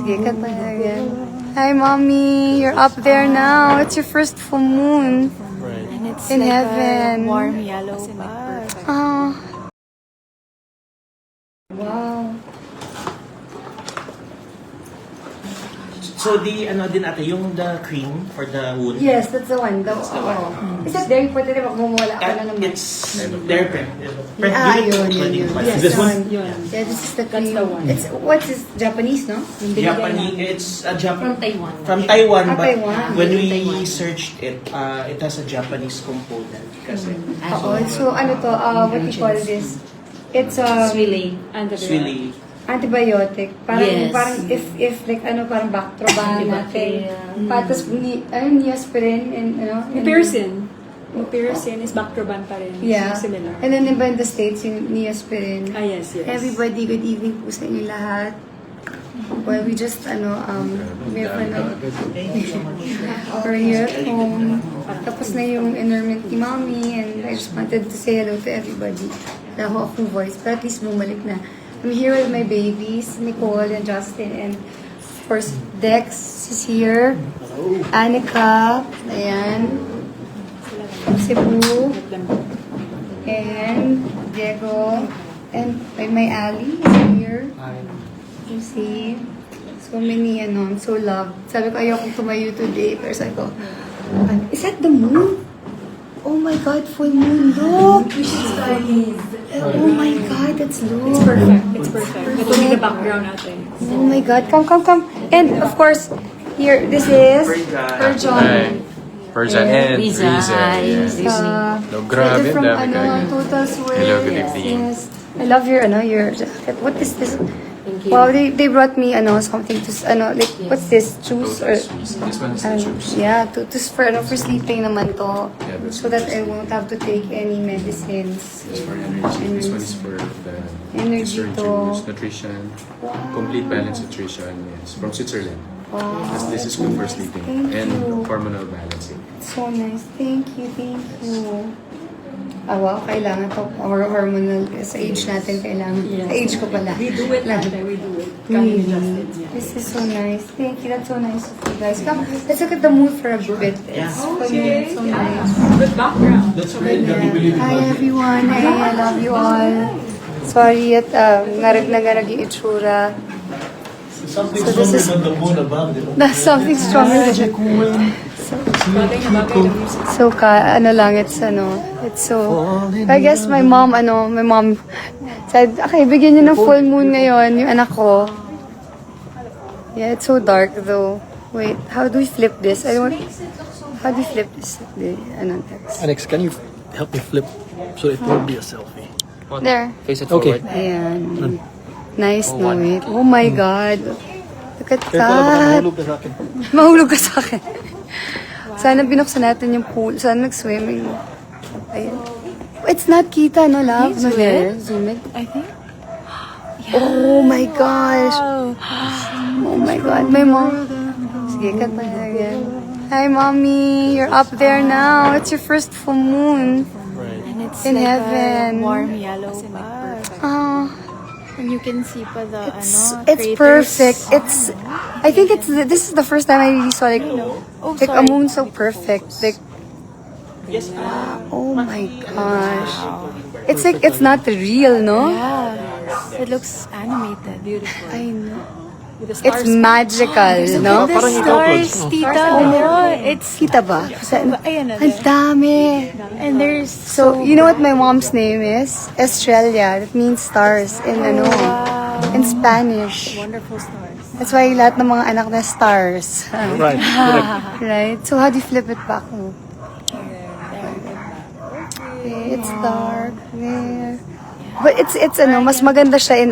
Sige, kanta again. Hi, Mommy. You're up there now. It's your first full moon. Right. And it's In like heaven. a warm yellow bar. Oh. Wow. So the din ate, yung the cream for the wound. Yes, that's the one. the one. Is that very important if magmumula ka na naman? It's their prep. Yun. Yes, This one, Yeah, this is the cream. the one. It's, what's this? Japanese, no? Japanese. It's a Japan From Taiwan. From Taiwan, but Taiwan. when we searched it, it has a Japanese component. Kasi Oo. So, ano to? What do you call this? It's Swilly. it's really antibiotic. Parang, Yes. parang if like, parang Bactroban natin. Patos, Neosporin and, Mupirocin. Mupirocin is Bactroban pa rin. Yeah. So, similar. And then iba in the States, yung Neosporin. Ah, yes. Everybody, good evening po sa inyo lahat. Well, we just, may we're here at home. Tapos na yung enrollment ni Mommy, and I just wanted to say hello to everybody. Wala akong voice, but at least bumalik na. I'm here with my babies, Nicole and Justin, and of course, Dex is here. Anika, ayan. Cebu, and Diego, and my Ali is here. You see, so many, I'm so loved. Sabi ko, ayaw kong tumayo today, pero sabi ko, is that the moon? Oh my God, full moon, look! Oh my God, that's look. It's perfect. It's perfect. Ito yung the background natin. Oh my God, come. And of course, here, this is Perjon. Perjan and Riza. Yes. No, grabe, From, dami kayo. Total Sweat. Hello, good evening. Yes. I love your jacket. What is this? Wow, they brought me, something to, like, what's this? Juice or? This one is the juice. Yeah, to for sleeping naman to. Yeah, that's So that I won't have to take any medicines. It's for energy. This one is for the Energy dessert to. juice, nutrition, complete balance nutrition. Yes, from Switzerland. Wow. This is good for sleeping Thank and you. hormonal balancing. So nice. Thank you. Wow, kailangan to. Hormonal. Sa age natin, kailangan. Yes. Sa age ko pala. We do it, ate. We do it. Kami Really? ni Justin. Yeah. This is so nice. Thank you. That's so nice of you guys. Come, let's look at the mood for a bit. It's so nice. Good background. that's great that we believe in Hi God. everyone. I love you all. Sorry at ngarag na ngarag yung itsura. Something So this stronger is- than the moon above, di ba? That's something stronger than Bagay na bagay na music. So it's so, I guess my mom said, okay, bigyan niyo ng full moon ngayon, yung anak ko. Yeah, it's so dark though. Wait, how do we flip this? How do you flip this? Text. Alex, can you help me flip so it won't be a selfie? There. Face it Okay. forward. Ayan. Nice, no? Wait. Oh my God. Look at Careful, baka that. mahulog ka sa akin. Mahulog ka sa akin. Sana binuksan natin yung pool. Sana nag-swimming. Ayan. It's not kita, no, love? No, there. Zoom it. I think. Oh my gosh. Oh my God. My mom. Sige, kanta again. Hi, Mommy. You're up there now. It's your first full moon. And it's In like heaven. a warm yellow bar. Oh. And you can see pa the, It's craters. perfect. I think this is the first time I really saw like a sorry. moon so perfect. Like, oh my gosh. It's like, it's not real, no? Yeah. It looks animated. Beautiful. I know. With the It's stars. magical, no? The stars, tita. It's, Kita ba? ayan na. Ang dami. And there's So, you know what my mom's name is? Estrella. That means stars in in Spanish. wonderful stars. That's why lahat ng mga anak na stars. Right. Correct. Right? So, how do you flip it back? Okay, it's dark there. But it's mas maganda siya in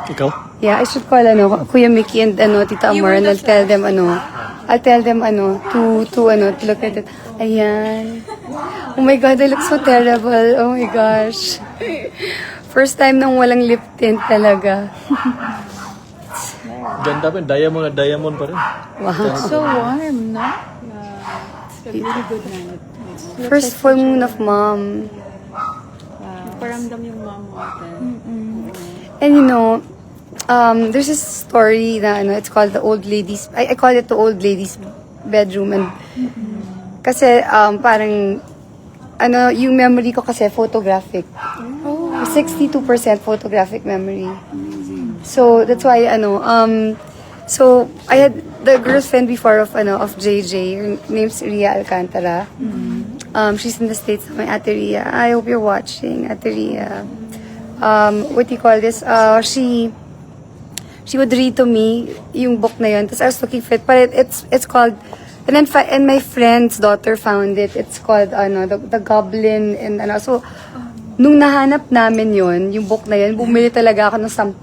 Ikaw? Yeah, I should call Kuya Mickey and Tita Amor, and I'll tell them to look at it. Ayan. Oh my God, I look so terrible. Oh my gosh. First time nang walang lip tint talaga. Ganda pa, diamond na diamond pa rin. Wow. So warm, no? It's a really good night. First full moon of mom. Paramdam yung mom mo ate. And there's this story na it's called the old ladies. I call it the old ladies bedroom, and kasi parang yung memory ko kasi photographic. 62% photographic memory. So that's why so I had the girlfriend before of JJ. Her name's Ria Alcantara. She's in the States. My Ate Ria. I hope you're watching, Ate Ria. What do you call this? She would read to me yung book na yun. Tapos I was looking for it. But it's called, and my friend's daughter found it. It's called, the Goblin. And so, nung nahanap namin yun, yung book na yun, bumili talaga ako ng 10.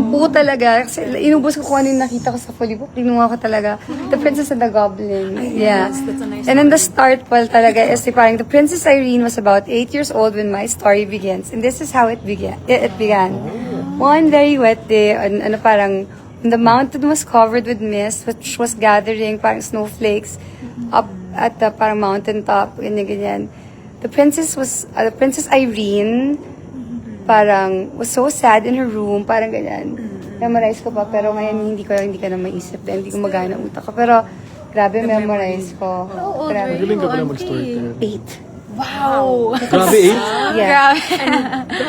10 talaga. Kasi inubos ko kung ano yung nakita ko sa fully book. Kinuha ko talaga. The Princess and the Goblin. Yeah. That's a nice And then the start well talaga is parang the Princess Irene was about 8 years old when my story begins. And this is how it began. One very wet day, parang the mountain was covered with mist, which was gathering parang snowflakes up at the parang mountain top, ganyan. The Princess Irene parang was so sad in her room, parang ganyan. Memorize ko pa, pero ngayon hindi ko na maisip, hindi ko magana utak ko. Pero grabe memorize ko. Grabe. Magaling ka pala mag-storytell. 8. Wow! Grabe, 8? Yeah.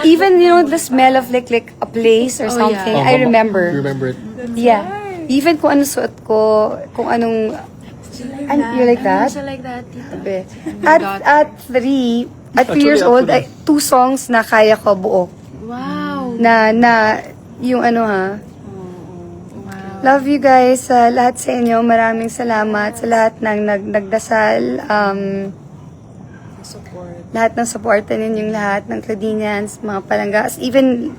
Even, the smell of like a place or something, I remember. You remember it? Yeah. Even kung ano suot ko, kung anong... you like that? Also like that, tita. Sabi. At 3 years old, 2 songs na kaya ko buo. Wow. Na yung Wow. Love you guys. Lahat sa inyo, maraming salamat sa lahat ng nagdasal. Lahat ng supporta ninyong lahat ng Claudinians, mga palanggas, even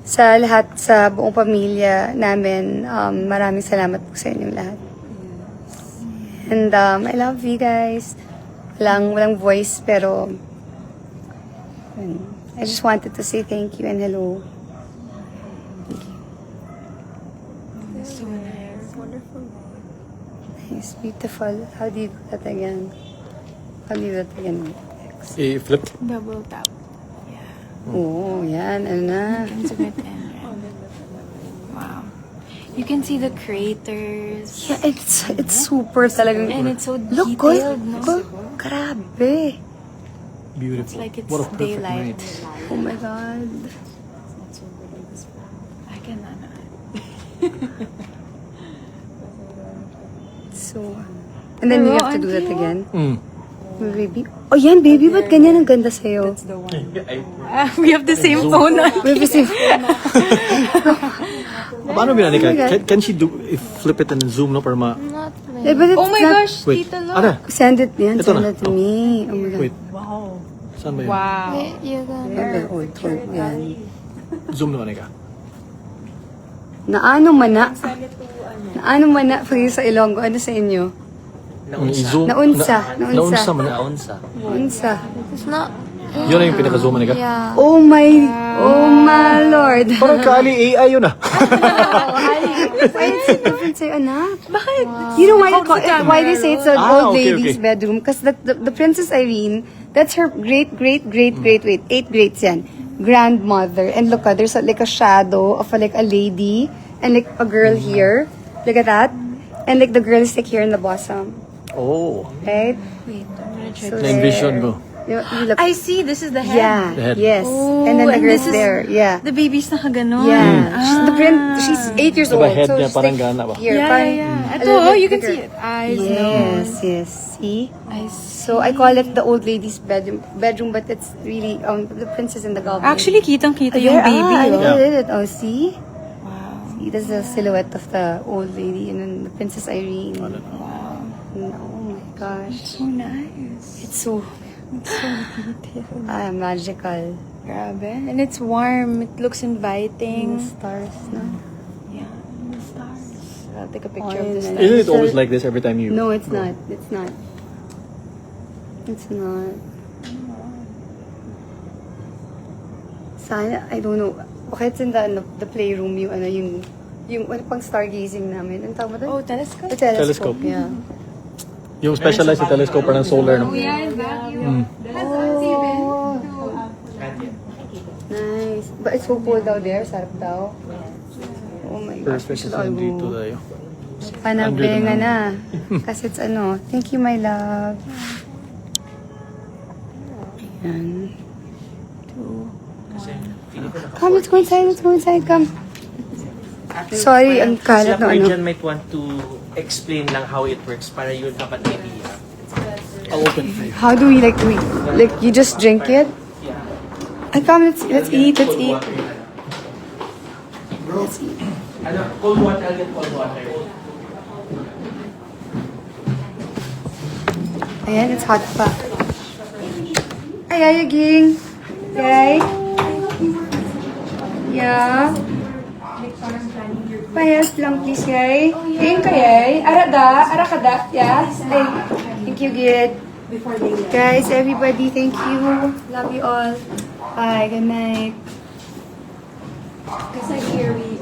sa lahat sa buong pamilya namin, maraming salamat po sa inyong lahat. And I love you guys. Walang voice, pero I just wanted to say thank you and hello. So nice. Wonderful. Nice, beautiful. How do you do that again? How do you do that again? Flip. Double tap. Oo, yan. Ano na? And submit and wow. You can see the craters. Yeah, it's super talagang... And it's so Look, detailed, no? Grabe. Beautiful. It's like it's What a perfect daylight. night. Oh my God. I cannot. So... And then you Pero, have to do that auntie, again. Mm. Baby. Oh, yan, baby. Ba't ganyan ang ganda sa'yo? That's the one. We have the same phone. Baby, see. Paano binanika? Oh my God. Can she flip it and then zoom, no? Para Not Eh, but it's Oh my not- gosh, Wait. tita, look. Ano? Send it yan. Ito Send na. it to me. Oh my God. Wait. Wow. Saan ba yun? Wow. Wait, you're gonna... Okay, oh, ito. Yan. Zoom naman ka. Naano man na. Naano man na. Pag sa Ilonggo, ano sa inyo? I-zoom. Naunsa. Naunsa man na. Naunsa. It's not... Yun na yung pinaka-zoom ka. Yeah. Oh my Lord. Parang kali AI yun ah. Why is it different sa'yo, anak? Bakit? You know why they say it's an old okay, lady's okay. bedroom? Because the Princess Irene, that's her wait, 8 greats yan. Grandmother. And look, there's like a shadow of like a lady and like a girl here. Look at that. And like the girl is like here in the bosom. Oh. Right? Wait, I'm gonna try. So Na-envision ko. You look. I see, this is the head. Yeah. The head. Yes. Oh, and then the and girl's this is- there. Yeah. The baby's nakaganon. Yeah. She's 8 years Diba old. head so niya she's parang like gana ba? here, Yeah, parang yeah. a Ito, little oh, bit you can bigger. see it. Eyes, Yes, nose. yes. See? I see. So I call it the old lady's bedroom, but it's really the Princess and the Goblin. Actually, kitang-kita There, yung baby. look oh. at it. Oh, see? Wow. See, this is the silhouette of the old lady and then the Princess Irene. Wow. Oh my gosh. So nice. It's so magical. Grabe. And it's warm. It looks inviting. Stars, no? Yeah. The stars. I'll take a picture of Oh, this. yeah. Isn't it always like this every time you... No, it's not. It's not. It's not. Sana, I don't know. Bakit in the playroom yung pang stargazing namin. Ang tawag ba doon? Oh, telescope? The telescope. Telescope. Yeah. Yung specialized na telescope parang solar, no? Oh, nice. But it's so cold out there. Sarap daw. Oh my gosh. Perfect we should kasi all nandito go. tayo. Panagbenga na. Kasi it's ano. Thank you, my love. Ayan. Kasi feeling ko Come, let's go inside. Let's go inside. Come. Sorry, ang kalat Sila na po ano. dyan might want to explain lang how it works para you'll have an idea. I'll open for you. How do we like you just drink it? Yeah. I come, let's eat. Let's eat. Water yan. Let's eat. Ano, cold water, I'll get cold water. Ayan, it's hot pa. Ay, ay, ging. Yay. Yeah. Payas lang, please, yay. Ging ka, yay. Ara kada. Yes. Ay, thank you, Gid. Guys, everybody, thank you. Love you all. Bye. Good night. Kasi here we